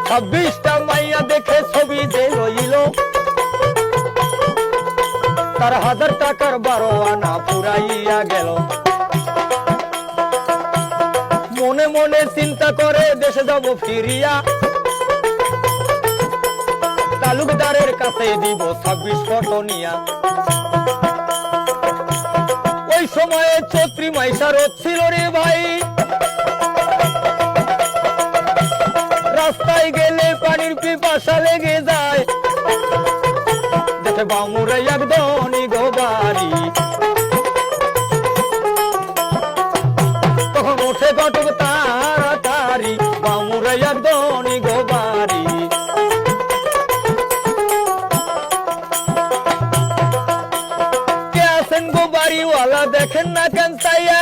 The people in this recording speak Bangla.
26টা মাইয়া দেখে ছবি যে লইল, তার 1000 টাকার 12 আনা পুরাইয়া গেল। মনে মনে চিন্তা করে দেশে যাব ফিরিয়া, তালুকদারের কাছে দিব 26 ফটনিয়া। ওই সময়ে চৈত্রী মাইশা রোদ ছিল রে ভাই, রাস্তায় গেলে পানির পিপাসা লেগে যায়। দেখে বামুরে এক ধনী গো বাড়ি, তখন ওঠে ঘটক তাড়াতাড়ি, বামুরে এক ধনী গো বাড়ি। কে আছেন গো বাড়িওয়ালা, দেখেন না কেন চাইয়া,